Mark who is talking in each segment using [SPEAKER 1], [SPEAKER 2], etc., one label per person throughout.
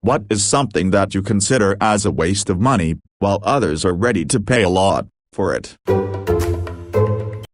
[SPEAKER 1] What is something that you consider as a waste of money, while others are ready to pay a lot for it?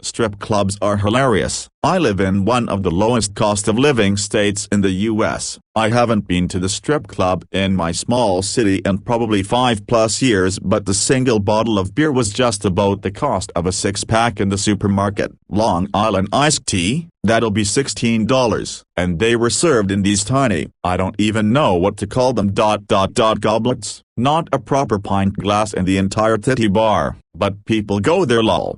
[SPEAKER 1] Strip clubs are hilarious. I live in one of the lowest cost of living states in the US. I haven't been to the strip club in my small city in probably 5+ years, but the single bottle of beer was just about the cost of a 6-pack in the supermarket. Long Island iced tea, that'll be $16, and they were served in these tiny, I don't even know what to call them, goblets. Not a proper pint glass in the entire titty bar, but people go there lol.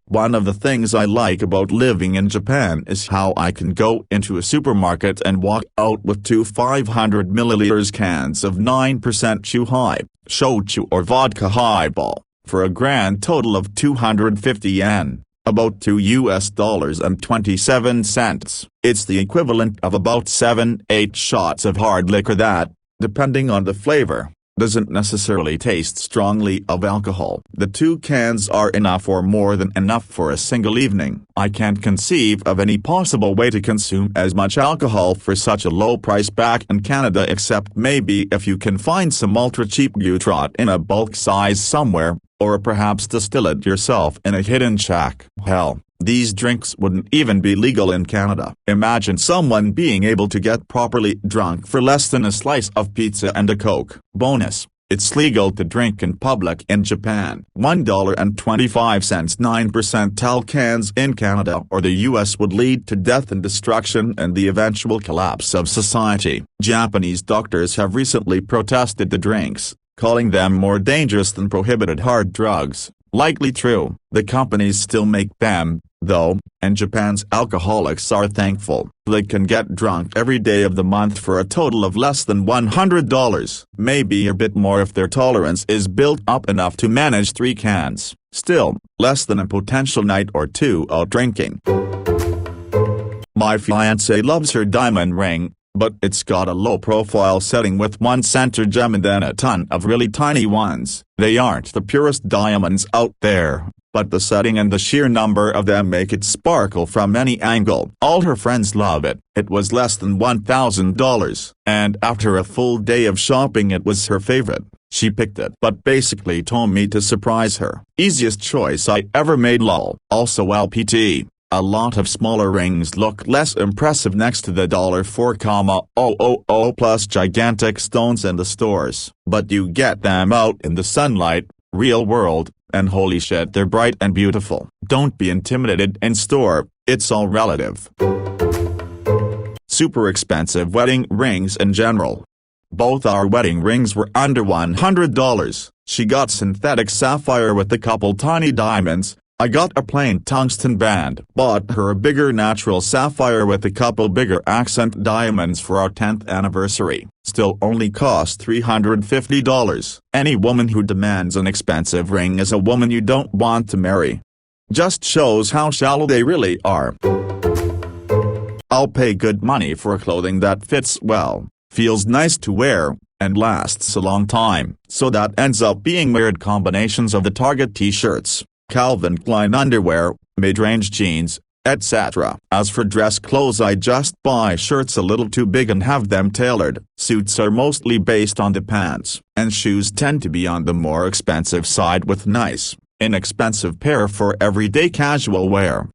[SPEAKER 1] One of the things I like about living in Japan is how I can go into a supermarket and walk out with two 500 milliliters cans of 9% Chuhai, shochu or vodka highball, for a grand total of 250 yen, about $2.27. It's the equivalent of about 7-8 shots of hard liquor that, depending on the flavor, doesn't necessarily taste strongly of alcohol. The 2 cans are enough or more than enough for a single evening. I can't conceive of any possible way to consume as much alcohol for such a low price back in Canada, except maybe if you can find some ultra-cheap Gutrot in a bulk size somewhere, or perhaps distill it yourself in a hidden shack. Hell, these drinks wouldn't even be legal in Canada. Imagine someone being able to get properly drunk for less than a slice of pizza and a Coke. Bonus: it's legal to drink in public in Japan. $1.25 9% tall cans in Canada or the US would lead to death and destruction and the eventual collapse of society. Japanese doctors have recently protested the drinks, calling them more dangerous than prohibited hard drugs. Likely true. The companies still make them, though, and Japan's alcoholics are thankful. They can get drunk every day of the month for a total of less than $100, maybe a bit more if their tolerance is built up enough to manage 3 cans. Still, less than a potential night or 2 out drinking. My fiancée loves her diamond ring, but it's got a low-profile setting with one center gem and then a ton of really tiny ones. They aren't the purest diamonds out there, but the setting and the sheer number of them make it sparkle from any angle. All her friends love it. It was less than $1,000, and after a full day of shopping it was her favorite. She picked it but basically told me to surprise her. Easiest choice I ever made lol. Also LPT. A lot of smaller rings look less impressive next to the $4,000 plus gigantic stones in the stores, but you get them out in the sunlight, real world, and holy shit they're bright and beautiful. Don't be intimidated in store, it's all relative. Super expensive wedding rings in general. Both our wedding rings were under $100. She got synthetic sapphire with a couple tiny diamonds. I got a plain tungsten band. Bought her a bigger natural sapphire with a couple bigger accent diamonds for our 10th anniversary. Still only cost $350. Any woman who demands an expensive ring is a woman you don't want to marry. Just shows how shallow they really are. I'll pay good money for clothing that fits well, feels nice to wear, and lasts a long time. So that ends up being weird combinations of the Target t-shirts, Calvin Klein underwear, mid-range jeans, etc. As for dress clothes, I just buy shirts a little too big and have them tailored. Suits are mostly based on the pants, and shoes tend to be on the more expensive side with nice, inexpensive pair for everyday casual wear.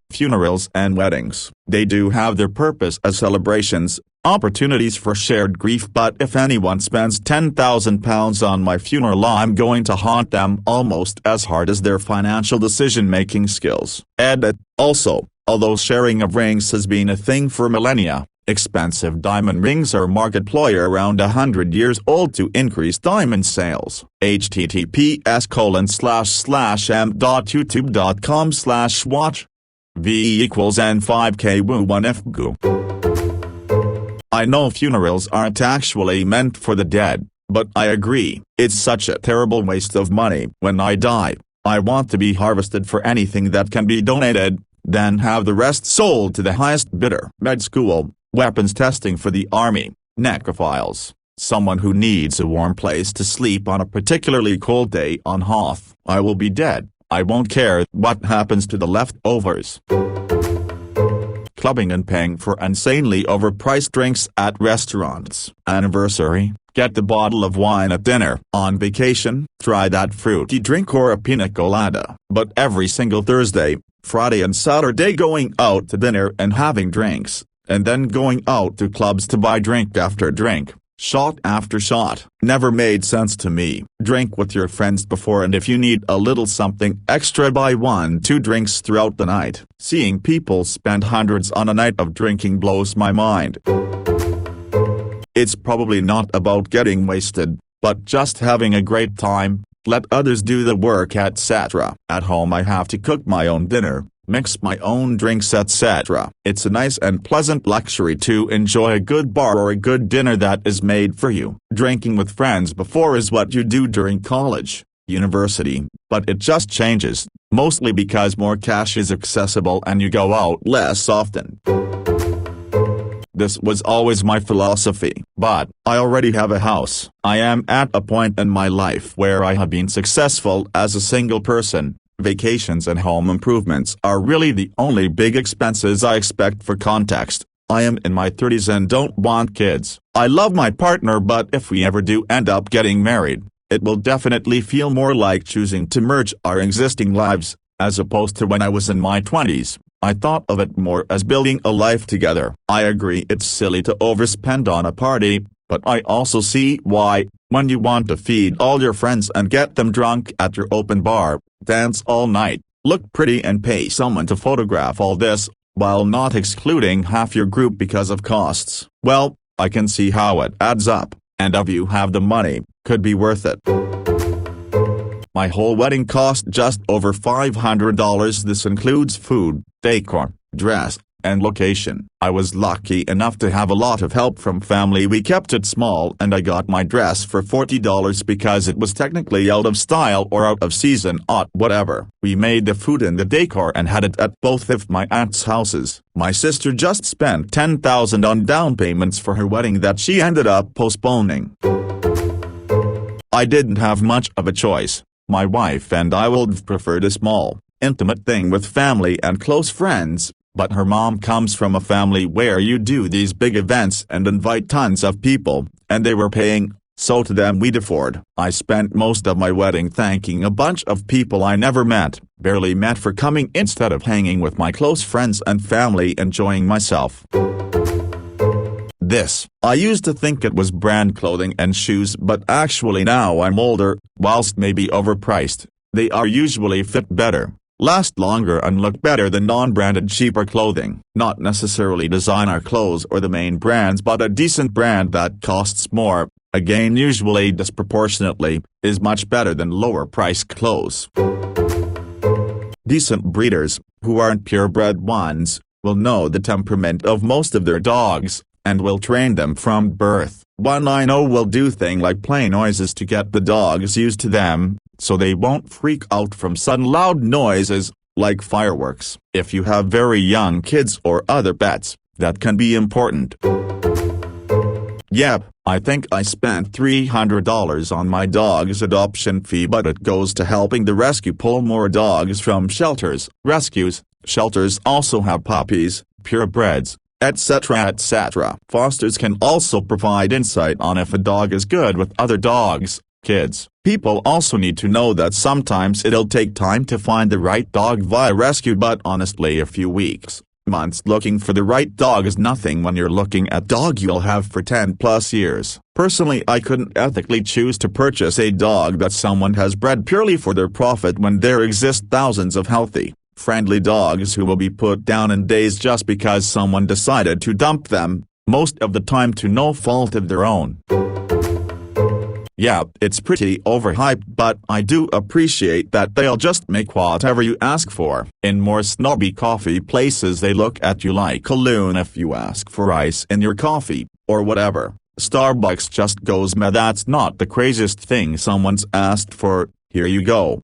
[SPEAKER 1] Funerals and weddings. They do have their purpose as celebrations, opportunities for shared grief, but if anyone spends £10,000 on my funeral, I'm going to haunt them almost as hard as their financial decision-making skills. Edit. Also, although sharing of rings has been a thing for millennia, expensive diamond rings are marketplace around 100 years old to increase diamond sales. https://m.youtube.com/watch V equals N5K Woo 1F Goo. I know funerals aren't actually meant for the dead, but I agree, it's such a terrible waste of money. When I die, I want to be harvested for anything that can be donated, then have the rest sold to the highest bidder. Med school, weapons testing for the army, necrophiles, someone who needs a warm place to sleep on a particularly cold day on Hoth. I will be dead. I won't care what happens to the leftovers. clubbing and paying for insanely overpriced drinks at restaurants. Anniversary, get the bottle of wine at dinner. On vacation, try that fruity drink or a pina colada. But every single Thursday, Friday and Saturday going out to dinner and having drinks, and then going out to clubs to buy drink after drink, shot after shot, never made sense to me. Drink with your friends before, and if you need a little something extra, buy 1-2 drinks throughout the night. Seeing people spend hundreds on a night of drinking blows my mind. It's probably not about getting wasted, but just having a great time. Let others do the work, etc. At home I have to cook my own dinner, mix my own drinks, etc. It's a nice and pleasant luxury to enjoy a good bar or a good dinner that is made for you. Drinking with friends before is what you do during college, university, but it just changes, mostly because more cash is accessible and you go out less often. This was always my philosophy, but I already have a house. I am at a point in my life where I have been successful as a single person. Vacations and home improvements are really the only big expenses I expect. For context, I am in my 30s and don't want kids. I love my partner, but if we ever do end up getting married, it will definitely feel more like choosing to merge our existing lives, as opposed to when I was in my 20s. I thought of it more as building a life together. I agree it's silly to overspend on a party, but I also see why. When you want to feed all your friends and get them drunk at your open bar, dance all night, look pretty and pay someone to photograph all this, while not excluding half your group because of costs, well, I can see how it adds up, and if you have the money, could be worth it. My whole wedding cost just over $500. This includes food, decor, dress, and location. I was lucky enough to have a lot of help from family. We kept it small, and I got my dress for $40 because it was technically out of style or out of season, whatever. We made the food and the decor and had it at both of my aunt's houses. My sister just spent $10,000 on down payments for her wedding that she ended up postponing. I didn't have much of a choice. My wife and I would have preferred a small, intimate thing with family and close friends, but her mom comes from a family where you do these big events and invite tons of people, and they were paying, so to them we'd afford. I spent most of my wedding thanking a bunch of people I never met, barely met, for coming instead of hanging with my close friends and family enjoying myself. I used to think it was brand clothing and shoes, but actually now I'm older, whilst maybe overpriced, they are usually fit better, last longer and look better than non-branded cheaper clothing. Not necessarily designer clothes or the main brands, but a decent brand that costs more, again usually disproportionately, is much better than lower priced clothes. Decent breeders, who aren't purebred ones, will know the temperament of most of their dogs, and will train them from birth. One I know will do things like play noises to get the dogs used to them, so they won't freak out from sudden loud noises, like fireworks. If you have very young kids or other pets, that can be important. Yep, I think I spent $300 on my dog's adoption fee, but it goes to helping the rescue pull more dogs from shelters. Shelters also have puppies, purebreds, etc. Fosters can also provide insight on if a dog is good with other dogs, kids. People also need to know that sometimes it'll take time to find the right dog via rescue, but honestly a few weeks, months looking for the right dog is nothing when you're looking at dog you'll have for 10+ years. Personally, I couldn't ethically choose to purchase a dog that someone has bred purely for their profit when there exist thousands of healthy, friendly dogs who will be put down in days just because someone decided to dump them, most of the time to no fault of their own. Yeah, it's pretty overhyped, but I do appreciate that they'll just make whatever you ask for. In more snobby coffee places they look at you like a loon if you ask for ice in your coffee, or whatever. Starbucks just goes, "Meh, that's not the craziest thing someone's asked for, here you go."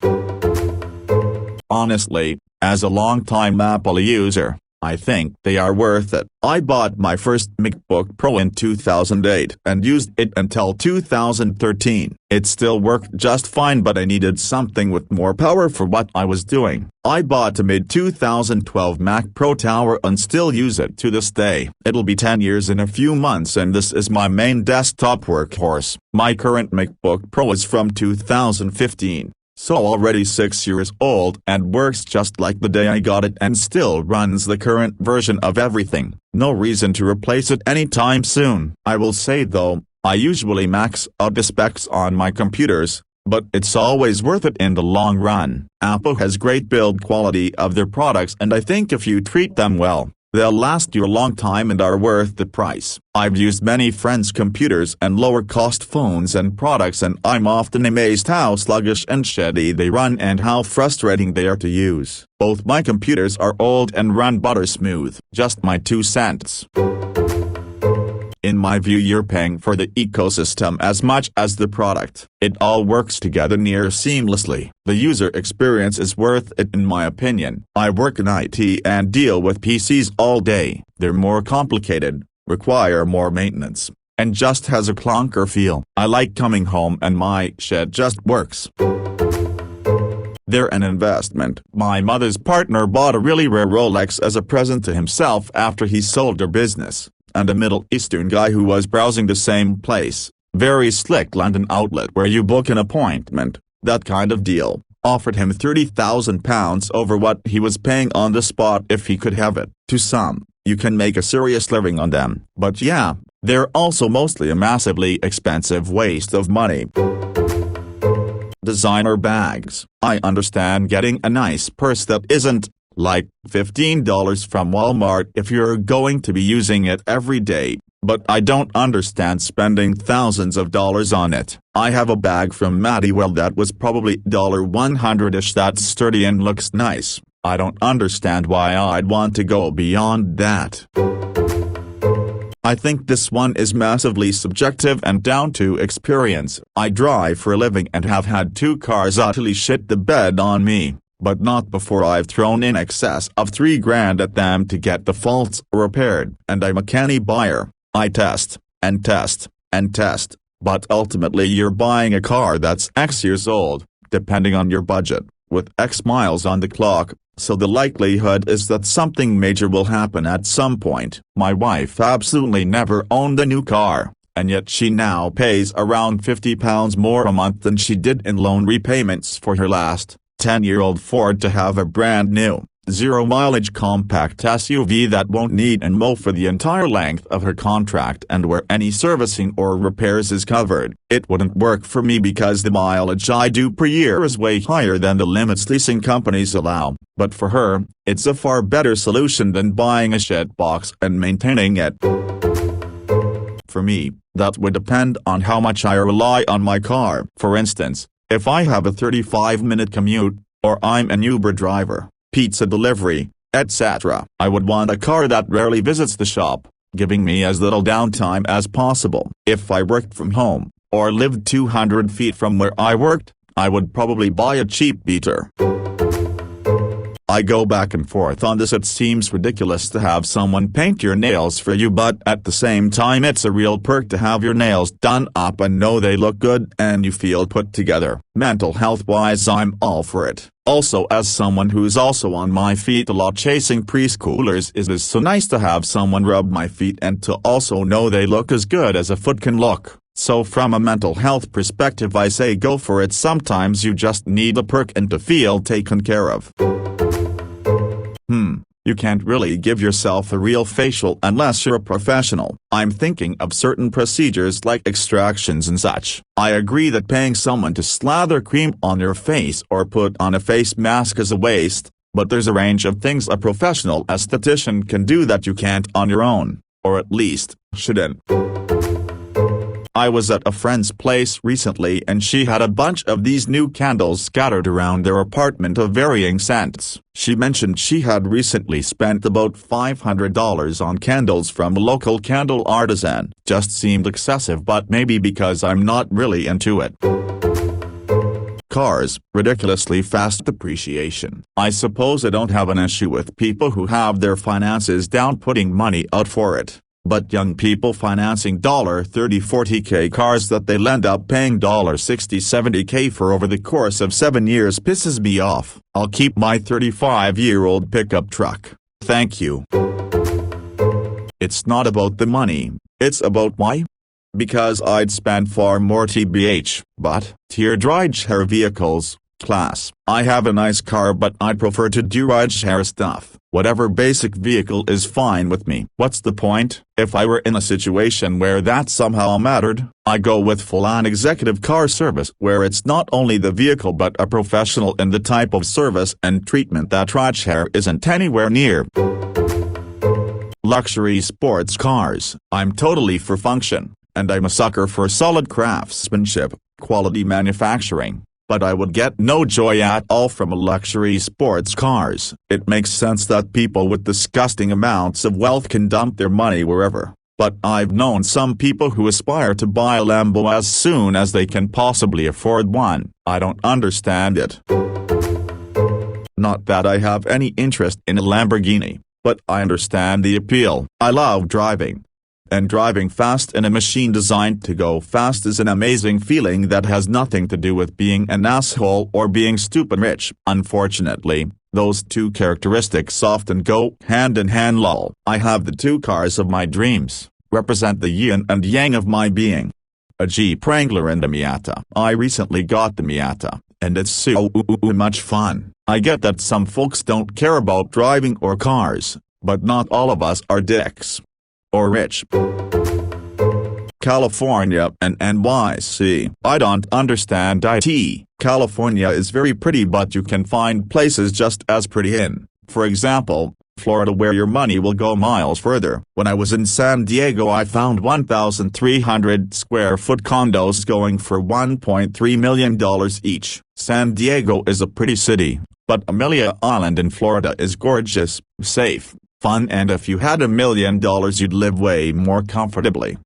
[SPEAKER 1] Honestly, as a long-time Apple user, I think they are worth it. I bought my first MacBook Pro in 2008 and used it until 2013. It still worked just fine, but I needed something with more power for what I was doing. I bought a mid-2012 Mac Pro Tower and still use it to this day. It'll be 10 years in a few months, and this is my main desktop workhorse. My current MacBook Pro is from 2015. So already 6 years old and works just like the day I got it and still runs the current version of everything. No reason to replace it anytime soon. I will say though, I usually max out the specs on my computers, but it's always worth it in the long run. Apple has great build quality of their products, and I think if you treat them well, they'll last you a long time and are worth the price. I've used many friends' computers and lower-cost phones and products, and I'm often amazed how sluggish and shitty they run and how frustrating they are to use. Both my computers are old and run butter smooth. Just my 2 cents. In my view, you're paying for the ecosystem as much as the product. It all works together near seamlessly. The user experience is worth it in my opinion. I work in IT and deal with PCs all day. They're more complicated, require more maintenance, and just has a clunker feel. I like coming home and my shit just works. They're an investment. My mother's partner bought a really rare Rolex as a present to himself after he sold their business, and a Middle Eastern guy who was browsing the same place, very slick London outlet where you book an appointment, that kind of deal, offered him £30,000 over what he was paying on the spot if he could have it. To some, you can make a serious living on them, but yeah, they're also mostly a massively expensive waste of money. Designer bags. I understand getting a nice purse that isn't, like, $15 from Walmart if you're going to be using it every day, but I don't understand spending thousands of dollars on it. I have a bag from Madewell that was probably $100-ish that's sturdy and looks nice. I don't understand why I'd want to go beyond that. I think this one is massively subjective and down to experience. I drive for a living and have had 2 cars utterly shit the bed on me, but not before I've thrown in excess of $3,000 at them to get the faults repaired. And I'm a canny buyer. I test, and test, and test, but ultimately you're buying a car that's X years old, depending on your budget, with X miles on the clock, so the likelihood is that something major will happen at some point. My wife absolutely never owned a new car, and yet she now pays around £50 more a month than she did in loan repayments for her last 10-year-old Ford to have a brand new, zero-mileage compact SUV that won't need and mow for the entire length of her contract and where any servicing or repairs is covered. It wouldn't work for me because the mileage I do per year is way higher than the limits leasing companies allow, but for her, it's a far better solution than buying a shit box and maintaining it. For me, that would depend on how much I rely on my car. For instance, if I have a 35-minute commute, or I'm an Uber driver, pizza delivery, etc., I would want a car that rarely visits the shop, giving me as little downtime as possible. If I worked from home, or lived 200 feet from where I worked, I would probably buy a cheap beater. I go back and forth on this. It seems ridiculous to have someone paint your nails for you, but at the same time it's a real perk to have your nails done up and know they look good and you feel put together. Mental health wise, I'm all for it. Also, as someone who's also on my feet a lot chasing preschoolers, it is so nice to have someone rub my feet and to also know they look as good as a foot can look. So from a mental health perspective, I say go for it. Sometimes you just need a perk and to feel taken care of. You can't really give yourself a real facial unless you're a professional. I'm thinking of certain procedures like extractions and such. I agree that paying someone to slather cream on your face or put on a face mask is a waste, but there's a range of things a professional esthetician can do that you can't on your own, or at least, shouldn't. I was at a friend's place recently and she had a bunch of these new candles scattered around their apartment of varying scents. She mentioned she had recently spent about $500 on candles from a local candle artisan. Just seemed excessive, but maybe because I'm not really into it. Cars, ridiculously fast depreciation. I suppose I don't have an issue with people who have their finances down putting money out for it. But young people financing $30–40K cars that they'll end up paying $60–70K for over the course of 7 years pisses me off. I'll keep my 35-year-old pickup truck. Thank you. It's not about the money, it's about why? Because I'd spend far more tbh, but, tier rideshare vehicles, class. I have a nice car but I'd prefer to do rideshare stuff. Whatever basic vehicle is fine with me. What's the point? If I were in a situation where that somehow mattered, I go with full-on executive car service where it's not only the vehicle but a professional in the type of service and treatment that rideshare isn't anywhere near. Luxury sports cars. I'm totally for function, and I'm a sucker for solid craftsmanship, quality manufacturing. But I would get no joy at all from a luxury sports cars. It makes sense that people with disgusting amounts of wealth can dump their money wherever, but I've known some people who aspire to buy a Lambo as soon as they can possibly afford one. I don't understand it. Not that I have any interest in a Lamborghini, but I understand the appeal. I love driving. And driving fast in a machine designed to go fast is an amazing feeling that has nothing to do with being an asshole or being stupid rich. Unfortunately, those two characteristics often go hand in hand. Lol. I have the two cars of my dreams, represent the yin and yang of my being. A Jeep Wrangler and a Miata. I recently got the Miata, and it's so much fun. I get that some folks don't care about driving or cars, but not all of us are dicks. Or rich. California and NYC. I don't understand it. California is very pretty but you can find places just as pretty in, for example, Florida where your money will go miles further. When I was in San Diego I found 1,300 square foot condos going for $1.3 million each. San Diego is a pretty city, but Amelia Island in Florida is gorgeous, safe, fun, and if you had $1 million you'd live way more comfortably.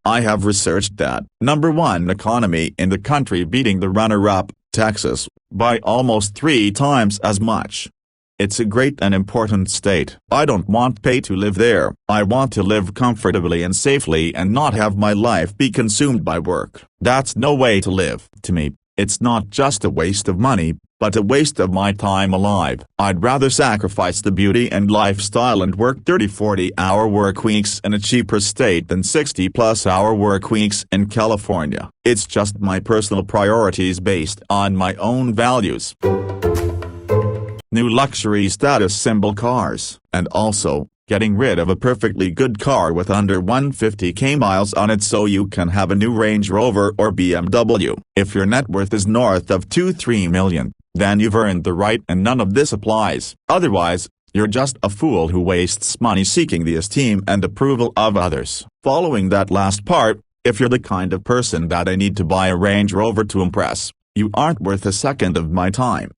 [SPEAKER 1] I have researched that #1 economy in the country beating the runner-up, Texas, by almost 3 times as much. It's a great and important state. I don't want pay to live there. I want to live comfortably and safely and not have my life be consumed by work. That's no way to live. To me, it's not just a waste of money, but a waste of my time alive. I'd rather sacrifice the beauty and lifestyle and work 30–40 hour work weeks in a cheaper state than 60+ hour work weeks in California. It's just my personal priorities based on my own values. New luxury status symbol cars, and also, getting rid of a perfectly good car with under 150k miles on it so you can have a new Range Rover or BMW. If your net worth is north of $2–3 million, then you've earned the right and none of this applies. Otherwise, you're just a fool who wastes money seeking the esteem and approval of others. Following that last part, if you're the kind of person that I need to buy a Range Rover to impress, you aren't worth a second of my time.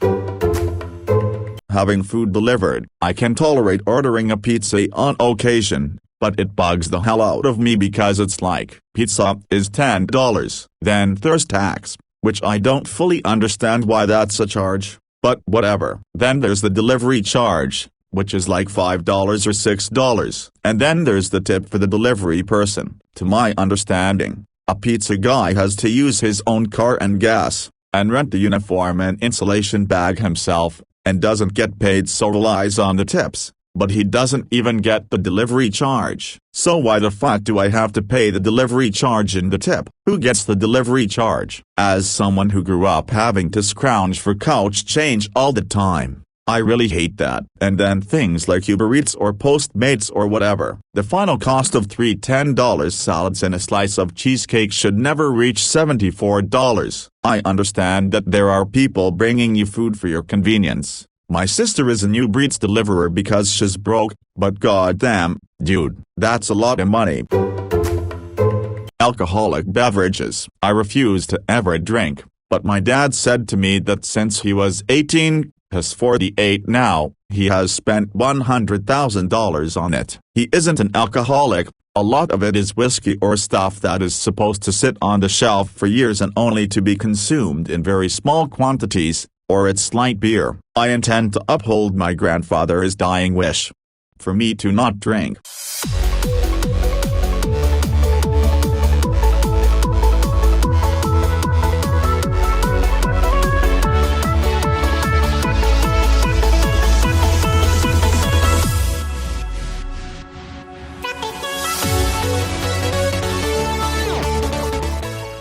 [SPEAKER 1] Having food delivered. I can tolerate ordering a pizza on occasion, but it bugs the hell out of me because it's like, pizza is $10, then there's tax, which I don't fully understand why that's a charge, but whatever. Then there's the delivery charge, which is like $5 or $6, and then there's the tip for the delivery person. To my understanding, a pizza guy has to use his own car and gas, and rent the uniform and insulation bag himself, and doesn't get paid, so relies on the tips, but he doesn't even get the delivery charge. So why the fuck do I have to pay the delivery charge and the tip? Who gets the delivery charge? As someone who grew up having to scrounge for couch change all the time, I really hate that. And then things like Uber Eats or Postmates or whatever. The final cost of 3 $10 salads and a slice of cheesecake should never reach $74. I understand that there are people bringing you food for your convenience. My sister is an Uber Eats deliverer because she's broke, but goddamn, dude, that's a lot of money. Alcoholic beverages. I refuse to ever drink, but my dad said to me that since he was 18, he's 48 now, he has spent $100,000 on it. He isn't an alcoholic, A lot of it is whiskey or stuff that is supposed to sit on the shelf for years and only to be consumed in very small quantities, or it's light beer. I intend to uphold my grandfather's dying wish for me to not drink.